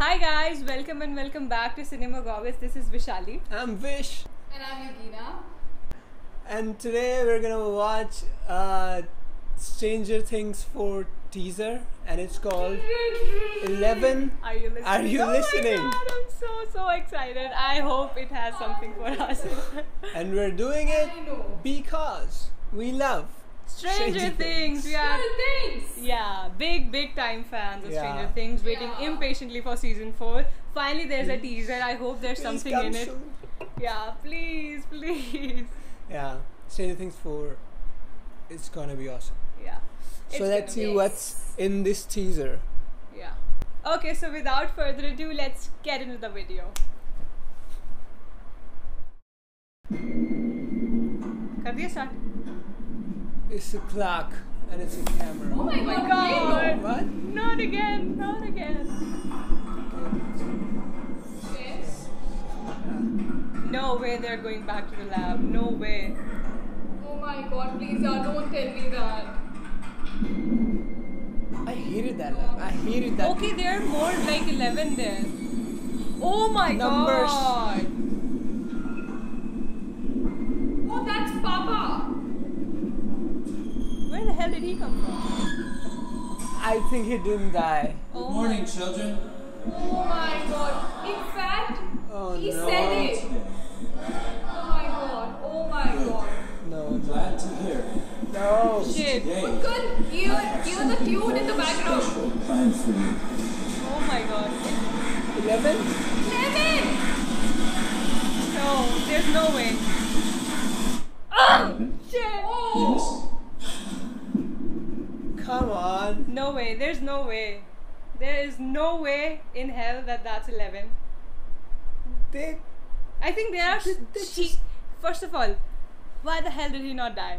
Hi guys, welcome and welcome back to Cinema Goddess. This is Vishali. I'm Vish, And I'm Yugina. and today we're gonna watch Stranger Things 4 teaser, and it's called 11. Are you listening? Are you listening? Oh my god, I'm so excited. I hope it has something for us. And we're doing it I know. because we love Stranger Things. We are big time fans of Yeah. Stranger Things, waiting Yeah. impatiently for season 4. Finally there's a teaser. I hope there's Please something come in it. soon. Yeah, please. Yeah, Stranger Things 4. It's gonna be awesome. Yeah. So It's let's see gonna what's in this teaser. be- Yeah. Okay, so without further ado, let's get into the video. Kar diya start? It's a clock and it's a camera. Oh my Oh my god. god! What? Not again! Not again! Yes. No way they're going back to the lab. No way. Oh my god, please, don't tell me that. I hated that lab. I hated that. Okay, there are more like 11 there. Oh my Numbers. god! Oh, that's Papa. Where the hell did he come from? I think he didn't die. Oh Good morning, children. Oh my god. In fact, Oh he no. said it. Oh my god. Oh my god. No, Glad to hear. no. Shit. Today, Good. Hear the tune in the background. special plan for you. Oh my god. 11? 11. No, there's no way. Shit! Oh. Come on. No way, there's no way. There is no way in hell that that's 11. They I think there are. They First of all, why the hell did he not die?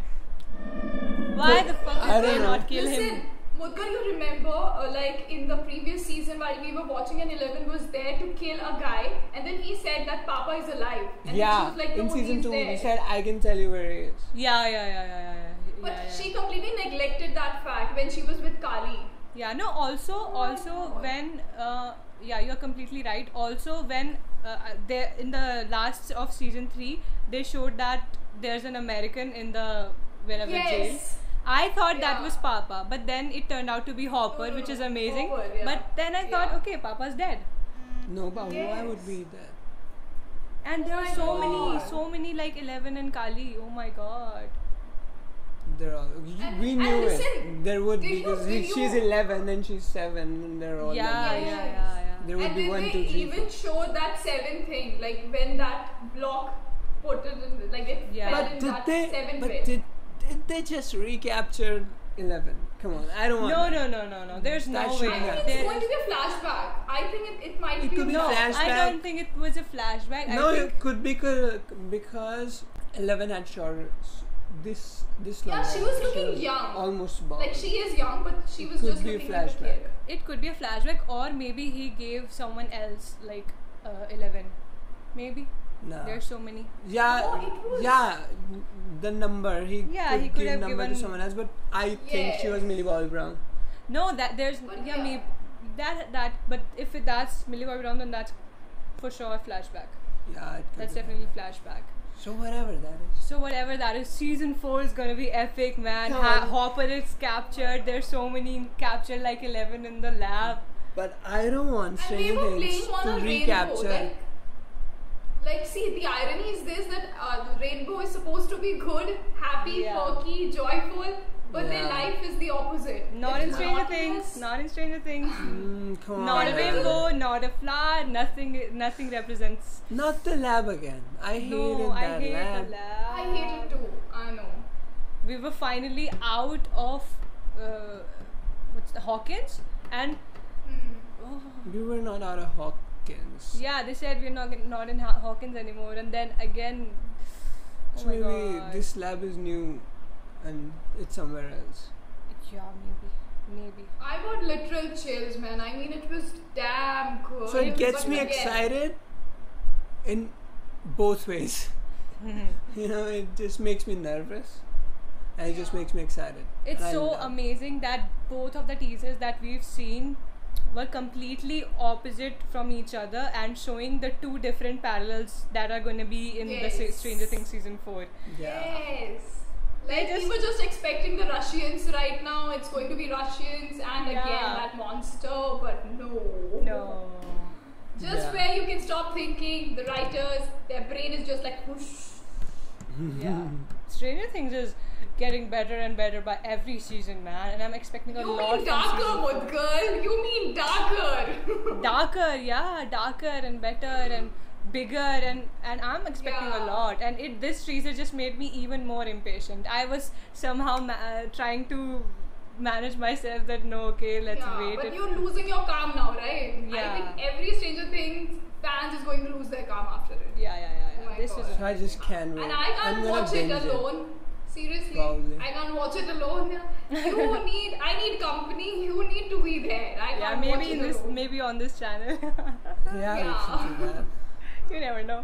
Why the fuck I did they don't know. not kill Listen, him? Mudgar, you remember like in the previous season while we were watching and 11 was there to kill a guy and then he said that Papa is alive. And yeah, then she was like, no, in season he's 2 there. he said I can tell you where he is. Yeah. But yeah. she completely neglected that fact when she was with Kali. Yeah, no, also when you're completely right. Also when they in the last of season 3 they showed that there's an American in the wherever jail. Yes. I thought that Yeah. was Papa, but then it turned out to be Hopper, No, which is no, amazing. Hopper, yeah. But then I thought, Yeah. okay, Papa's dead. No, but why Yes. would be that? And there Oh are my God. so many like 11 and Kali. Oh my god. They're all. And- We and knew it. listen, There would did be you- because did she's you- 11 and she's 7 and they're all. Yeah, numbers. yeah. There would and be then 1, they 2, 3. even showed that 7 thing, like when that block put it in, like it Yeah. fell But in did that they? 7 But pit. did they just recapture 11? Come on, I don't want. No, that. no. There's That no should way. be I done. think it's There going to is- be a flashback. I think it might It be could be a No, flashback. I don't think it was a flashback. No, I think it could be because 11 had shorter. This long. Yeah, she was hair. looking young. Almost bald. Like she is young, but she was Could just be a looking like a flashback. kid. it could be a flashback, or maybe he gave someone else like 11. Maybe. Nah. There's so many. Yeah, No, it was- yeah. The number he Yeah, he could give have number to given- someone else, but I think she was Yes. Millie Bobby Brown. No, that there's But yeah, yeah. maybe that. But if that's Millie Bobby Brown, then that's for sure a flashback. Yeah, it could That's be. definitely flashback. So whatever that is. So whatever that is, season 4 is gonna be epic, man. Come on. Hopper is captured. There's so many captured, like 11 in the lab. But I don't want And we Stranger were Things playing on to a rainbow. recapture. Like, see, the irony is this that the rainbow is supposed to be good, happy, Yeah. perky, joyful, but their Yeah. life is the opposite. Not in It's Stranger monotonous. Things. Not in Stranger Things. Come Not on. a rainbow. Not a flower. Nothing represents. Not the lab again. I hated No, I that hate lab. the lab. I hate it too. I know. We were finally out of what's the Hawkins, and oh, We were not out of Hawkins. yeah, they said we're not in Hawkins anymore, and then again. Oh So my maybe God. this lab is new and it's somewhere else. Yeah, maybe. I got literal chills, man. I mean, it was damn good. So it gets But me again, excited in both ways. You know, it just makes me nervous and it just makes me excited. It's And I so love- amazing that both of the teasers that we've seen were completely opposite from each other and showing the two different parallels that are going to be in the Stranger Things season 4. Yes. Like just- we were just expecting the Russians right now. It's going to be Russians and again Yeah. that monster, but no. No. Just Yeah. where you can stop thinking, the writers, their brain is just like whoosh. Yeah. Stranger Things is getting better and better by every season, man, and I'm expecting a You lot mean from darker, season 4. Mudgal? You mean darker? Darker, yeah, darker and better and bigger, and I'm expecting a Yeah. lot. And this teaser just made me even more impatient. I was somehow trying to manage myself that no, okay, let's Yeah, wait. but you're losing your calm now, right? Yeah. I think every Stranger Things fans is going to lose their calm after it. Yeah. Oh my This God. is So I just can't wait. And I I'm can't gonna watch it binge alone. Seriously, Probably. I can't watch it alone. I need company. You need to be there. I yeah, can't watch maybe it in this, alone. maybe on this channel. Yeah, we Yeah. should do that. You never know.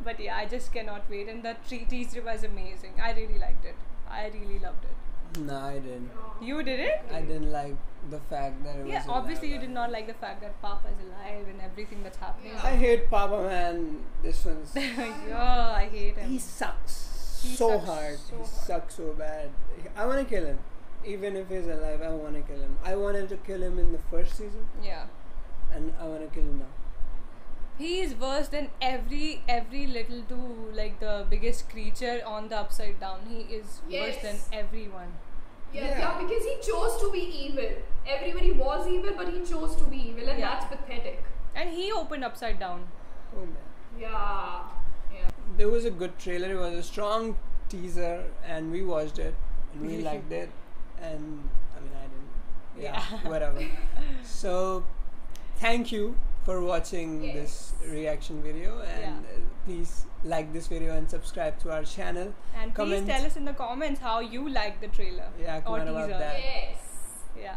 But yeah, I just cannot wait. And the teaser was amazing. I really liked it. I really loved it. No, I didn't. You did it? I didn't like the fact that it was Yeah, a obviously you live did not like the fact that Papa is alive and everything that's happening. I hate Papa, man. This one's. Oh, I hate him. He sucks He so sucks hard. so He hard. sucks so bad. I want to kill him. Even if he's alive, I want to kill him. I wanted to kill him in the first season, Yeah. and I want to kill him now. He is worse than every little to like the biggest creature on the Upside Down. He is worse Yes. than everyone. Yeah, because he chose to be evil. Everybody was evil, but he chose to be evil, and Yeah. that's pathetic. And he opened Upside Down. Oh man. Yeah. There was a good trailer. It was a strong teaser, and we watched it, and we liked it. And I mean, I didn't. Yeah, Yeah. whatever. So, thank you for watching this Yes. reaction video, and Yeah. please like this video and subscribe to our channel. And Comment. please tell us in the comments how you liked the trailer. Yeah, or comment about teaser. that. Yes. Yeah.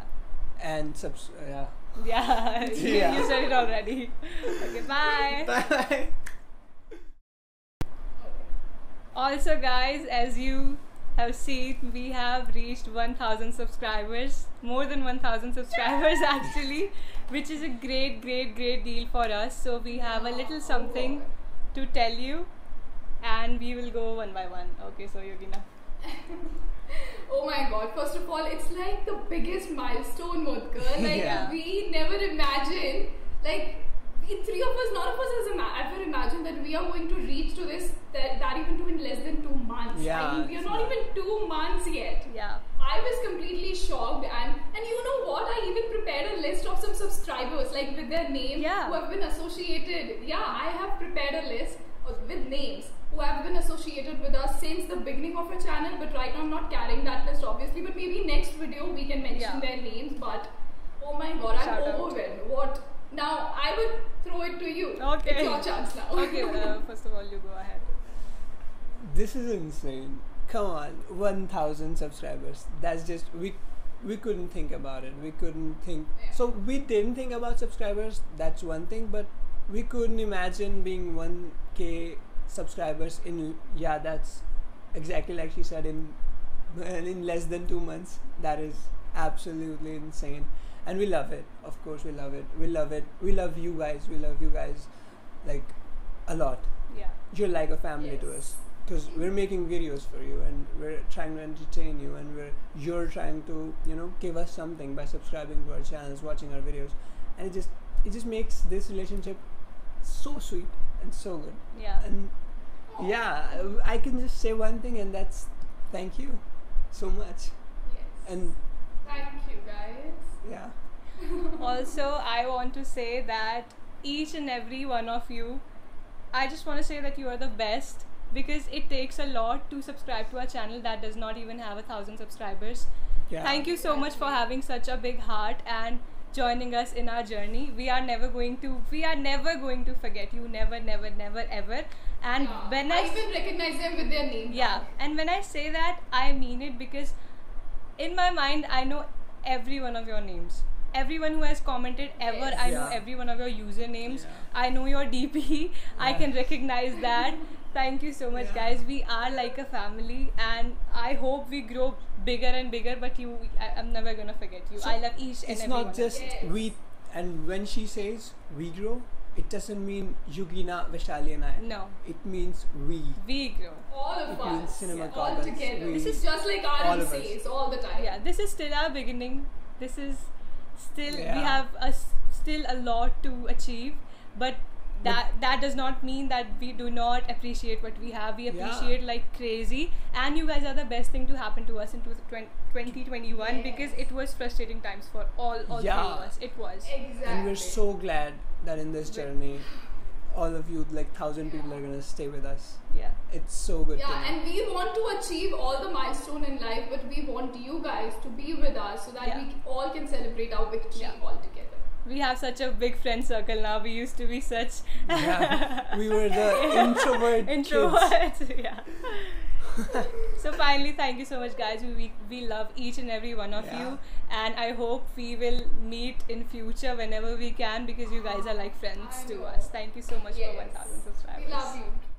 And yeah. Yeah. Yeah. You said it already. Okay, bye. Bye. Also, guys, as you have seen, we have reached 1,000 subscribers, more than 1,000 subscribers actually, which is a great deal for us. So we have a little something to tell you, and we will go one by one. Okay, so Yogina. Oh my god, first of all, it's like the biggest milestone, Mudgal. Like, Yeah. we never imagined, like, we three of us, none of us has ever imagined that we are going to reach to this, that even to in less than 2 months. Yeah, I mean, we are it's not not- even 2 months yet. Yeah. I was completely shocked, and you know what? I even prepared a list of some subscribers, like with their names, Yeah. who have been associated. Yeah, I have prepared a list with names who have been associated with us since the beginning of our channel. But right now, I'm not carrying that list, obviously. But maybe next video we can mention Yeah. their names. But oh my god, I'm Shout out. overwhelmed. What? Now I would throw it to you. Okay. It's your chance now. Okay, first of all, you go ahead. This is insane. Come on, 1,000 subscribers. That's just we couldn't think about it. We couldn't think. Yeah. So we didn't think about subscribers. That's one thing, but we couldn't imagine being 1K subscribers in. Yeah, that's exactly like she said, in less than 2 months. That is absolutely insane, and we love it. Of course, we love it. We love it. We love you guys. We love you guys, like, a lot. Yeah. You're like a family to Yes. us, because we're making videos for you, and we're trying to entertain you, and you're trying to give us something by subscribing to our channels, watching our videos, and it just makes this relationship so sweet and so good. Yeah. And yeah, I can just say one thing, and that's thank you so much. Yes. And Thank you, guys. yeah, Also, I want to say that each and every one of you, I just want to say that you are the best, because it takes a lot to subscribe to our channel that does not even have 1,000 subscribers. yeah. Thank you so much for having such a big heart and joining us in our journey. We are never going to forget you, never ever. And Yeah. when I even recognize them with their name. yeah, and when I say that, I mean it, because in my mind I know every one of your names. Everyone who has commented ever, Yes. I know Yeah. every one of your usernames. Yeah. I know your DP. I Yeah. can recognize that. Thank you so much, Yeah. guys. We are like a family, and I hope we grow bigger and bigger. But I'm never gonna forget you. So I love each and it's every not one of just Yes. we And when she says we grow, it doesn't mean Yugina, Vaishali and I. No. It means we. We grow. All of It means us, cinema all goddess. together. We- This is just like all Arun of us. says all the time. Yeah, this is still our beginning. This is still we Yeah. have still a lot to achieve, but that does not mean that we do not appreciate what we have. We Yeah. appreciate like crazy, and you guys are the best thing to happen to us in 2021 Yes. because it was frustrating times for all three Yeah. of us. It was. Exactly. And we're so glad that in this journey, all of you, like 1,000 people, are gonna stay with us. Yeah. It's so good. to Yeah, know. and we want to achieve all the milestone in life, but we want you guys to be with us so that Yeah. we all can celebrate our victory Yeah. all together. We have such a big friend circle now. We used to be such Yeah, we were the introvert kids. introverts. Yeah. So finally, thank you so much, guys. We love each and every one of Yeah. you, and I hope we will meet in future whenever we can because you guys are like friends I to know. us. Thank you so much for Yes. 1,000 subscribers. We love you.